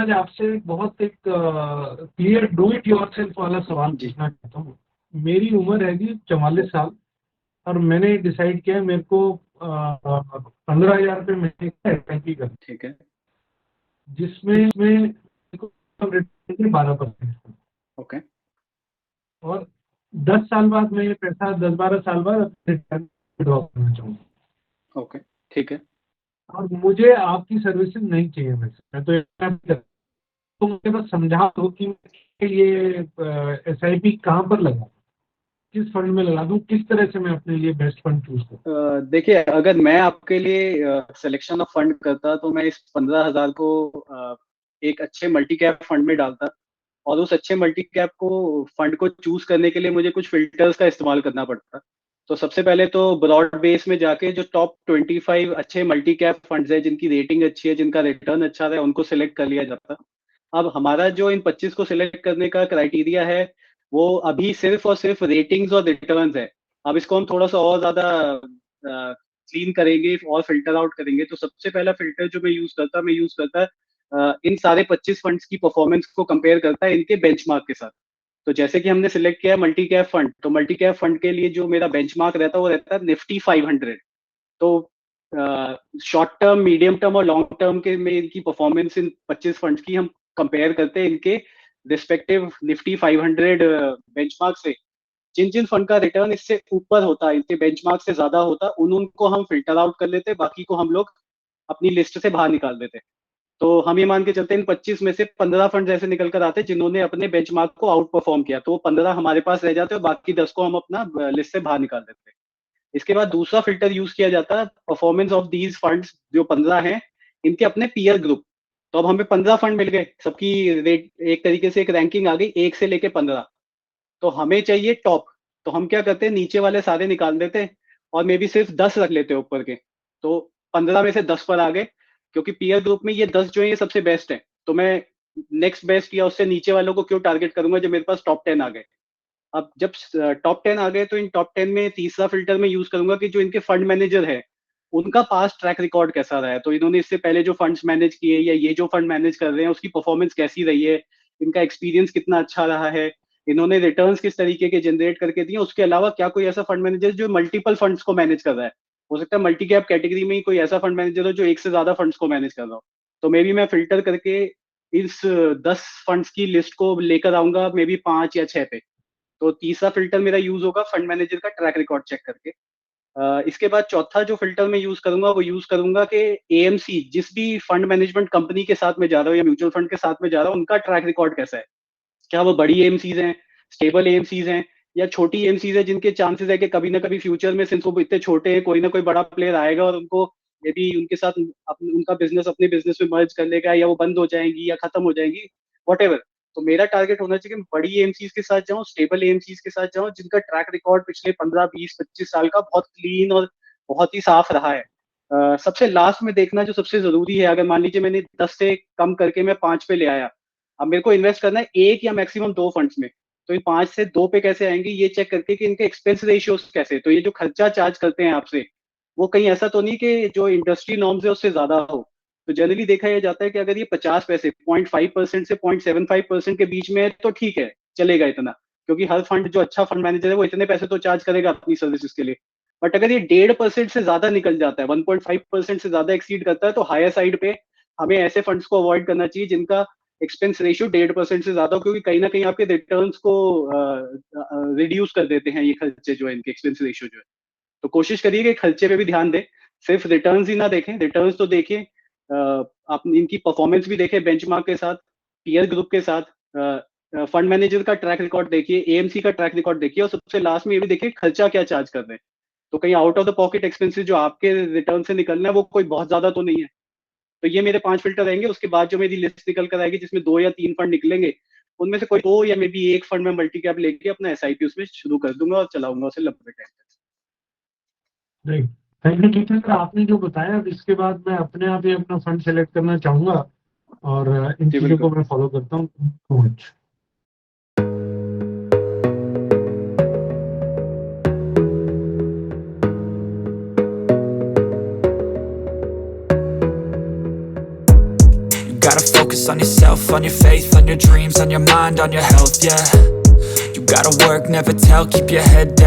आज आपसे बहुत एक क्लियर डू इट योरसेल्फ वाला सवाल पूछना चाहता हूँ। मेरी उम्र है जी 44 साल और मैंने डिसाइड किया मेरे को 15,000 रुपये महीने का एसआईपी करना, ठीक है, जिसमें 12%, ओके, और 10 साल बाद मैं ये पैसा 10-12 साल बाद अपने ड्रॉ करना चाहूँगा। ओके, ठीक है। और मुझे आपकी सर्विसेज नहीं चाहिए, मैं तो मुझे बस समझा दो कि ये एसआईपी कहाँ पर लगाऊं, किस फंड में लगा दूं, किस तरह से मैं अपने लिए बेस्ट फंड चूज करूं। देखिए, अगर मैं आपके लिए सिलेक्शन ऑफ फंड करता तो मैं इस 15,000 को एक अच्छे मल्टी कैप फंड में डालता, और उस अच्छे मल्टी कैप को फंड को चूज करने के लिए मुझे कुछ फिल्टर्स का इस्तेमाल करना पड़ता। तो सबसे पहले तो ब्रॉड बेस में जाके जो टॉप 25 अच्छे मल्टी कैप फंड्स है, जिनकी रेटिंग अच्छी है, जिनका रिटर्न अच्छा है, उनको सिलेक्ट कर लिया जाता। अब हमारा जो इन 25 को सिलेक्ट करने का क्राइटेरिया है, वो अभी सिर्फ और सिर्फ रेटिंग्स और रिटर्न्स है। अब इसको हम थोड़ा सा और ज्यादा क्लीन करेंगे और फिल्टर आउट करेंगे। तो सबसे पहला फिल्टर जो मैं यूज करता इन सारे 25 फंड्स की परफॉर्मेंस को कंपेयर करता है इनके बेंचमार्क के साथ। तो जैसे कि हमने सिलेक्ट किया मल्टी कैप फंड, तो मल्टी कैप फंड के लिए जो मेरा बेंचमार्क रहता है वो रहता है निफ्टी 500। तो शॉर्ट टर्म, मीडियम टर्म और लॉन्ग टर्म के में इनकी परफॉर्मेंस इन 25 फंड्स की हम कंपेयर करते हैं इनके रिस्पेक्टिव निफ्टी 500 बेंचमार्क से। जिन जिन फंड का रिटर्न इससे ऊपर होता है, इनके बेंचमार्क से ज्यादा होता, उनको हम फिल्टर आउट कर लेते, बाकी को हम लोग अपनी लिस्ट से बाहर निकाल देते। तो हम ये मान के चलते हैं इन 25 में से 15 फंड ऐसे निकल कर आते जिन्होंने अपने बेंचमार्क को आउट परफॉर्म किया, तो वो 15 हमारे पास रह जाते और बाकी 10 को हम अपना लिस्ट से बाहर निकाल देते हैं। इसके बाद दूसरा फिल्टर यूज किया जाता है परफॉर्मेंस ऑफ दीज फंड्स, जो 15 हैं इनके अपने पीयर ग्रुप। तो अब हमें 15 फंड मिल गए, सबकी रेट एक तरीके से एक रैंकिंग आ गई 1 से लेके 15। तो हमें चाहिए टॉप। तो हम क्या करते हैं, नीचे वाले सारे निकाल देते हैं और मे बी सिर्फ 10 रख लेते हैं ऊपर के। तो 15 में से 10 पर आ गए, क्योंकि पीयर ग्रुप में ये 10 जो है ये सबसे बेस्ट है। तो मैं नेक्स्ट बेस्ट या उससे नीचे वालों को क्यों टारगेट करूंगा जब मेरे पास टॉप 10 आ गए। अब जब टॉप 10 आ गए तो इन टॉप 10 में तीसरा फिल्टर मैं यूज करूंगा कि जो इनके फंड मैनेजर है उनका पास्ट ट्रैक रिकॉर्ड कैसा रहा है। तो इन्होंने इससे पहले जो फंड्स मैनेज किए या ये जो फंड मैनेज कर रहे हैं उसकी परफॉर्मेंस कैसी रही है, इनका एक्सपीरियंस कितना अच्छा रहा है, इन्होंने रिटर्न्स किस तरीके के जनरेट करके दिए। उसके अलावा क्या कोई ऐसा फंड मैनेजर जो मल्टीपल फंड्स को मैनेज कर रहा है, हो सकता है मल्टी कैप कैटेगरी में ही कोई ऐसा फंड मैनेजर हो जो एक से ज्यादा फंड्स को मैनेज कर रहा हो। तो मे बी मैं फिल्टर करके इस 10 फंड्स की लिस्ट को लेकर आऊंगा मे बी 5 या 6 पे। तो तीसरा फिल्टर मेरा यूज होगा फंड मैनेजर का ट्रैक रिकॉर्ड चेक करके। इसके बाद चौथा जो फिल्टर मैं यूज करूंगा वो यूज करूंगा कि एएमसी, जिस भी फंड मैनेजमेंट कंपनी के साथ में जा रहा हूँ या म्यूचुअल फंड के साथ में जा रहा हूँ, उनका ट्रैक रिकॉर्ड कैसा है। क्या वो बड़ी एएमसीज हैं, स्टेबल एएमसीज हैं, या छोटी एएमसीज है जिनके चांसेस है कि कभी ना कभी फ्यूचर में, सिंस वो इतने छोटे हैं, कोई ना कोई बड़ा प्लेयर आएगा और उनको मे बी उनके साथ उनका बिजनेस अपने बिजनेस में मर्ज कर लेगा, या वो बंद हो जाएंगी या खत्म हो जाएंगी, वट। तो मेरा टारगेट होना चाहिए कि मैं बड़ी एएमसीज के साथ जाऊं, स्टेबल एएमसीज के साथ जाऊं, जिनका ट्रैक रिकॉर्ड पिछले 15, 20, 25 साल का बहुत क्लीन और बहुत ही साफ रहा है। सबसे लास्ट में देखना जो सबसे जरूरी है, अगर मान लीजिए मैंने 10 से कम करके मैं 5 पे ले आया, अब मेरे को इन्वेस्ट करना है एक या मैक्सिमम 2 फंड्स में, तो इन 5 से 2 पे कैसे आएंगे ये चेक करके कि इनके एक्सपेंस रेशियोज कैसे। तो ये जो खर्चा चार्ज करते हैं आपसे, वो कहीं ऐसा तो नहीं कि जो इंडस्ट्री नॉर्म्स है उससे ज्यादा हो। तो जनरली देखा यह जाता है कि अगर ये 50 पैसे 0.5% से 0.75% के बीच में है तो ठीक है, चलेगा इतना, क्योंकि हर फंड जो अच्छा फंड मैनेजर है वो इतने पैसे तो चार्ज करेगा अपनी सर्विसेज के लिए। बट अगर ये 1.5% से ज्यादा निकल जाता है, 1.5% से ज्यादा एक्सीड करता है, तो हायर साइड पे हमें ऐसे फंड्स को अवॉइड करना चाहिए जिनका एक्सपेंस रेशियो 1.5% से ज्यादा हो, क्योंकि कहीं ना कहीं आपके रिटर्न्स को रिड्यूस कर देते हैं ये खर्चे जो है, इनके एक्सपेंस रेशियो जो है। तो कोशिश करिए कि खर्चे पे भी ध्यान दें, सिर्फ रिटर्न्स ही ना देखें। रिटर्न्स तो देखिए, आप इनकी परफॉर्मेंस भी देखें बेंचमार्क के साथ, पीयर ग्रुप के साथ, फंड मैनेजर का ट्रैक रिकॉर्ड देखिए, एएमसी का ट्रैक रिकॉर्ड देखिए, और सबसे लास्ट में ये भी देखिए खर्चा क्या चार्ज कर रहे हैं। तो कहीं out of the pocket expenses जो आपके रिटर्न से निकलना है वो कोई बहुत ज्यादा तो नहीं है। तो ये मेरे 5 फिल्टर रहेंगे। उसके बाद जो मेरी लिस्ट निकल कर आएगी जिसमें 2 या 3 फंड निकलेंगे, उनमें से कोई 2 या मे बी 1 फंड में मल्टी कैप लेके अपना एसआईपी उसमें शुरू कर दूंगा और चलाऊंगा उसे लंबे time right, thank you Jitendra, आपने जो बताया अब इसके बाद मैं अपने आप ही अपना फंड सेलेक्ट करना चाहूंगा और इन तक। जी चीज़ों को बिल्कुल। मैं फॉलो करता हूँ। So much. Gotta focus focus on yourself, on your faith, on your dreams, on your mind, on your health, yeah. You gotta work, never tell, keep your head down.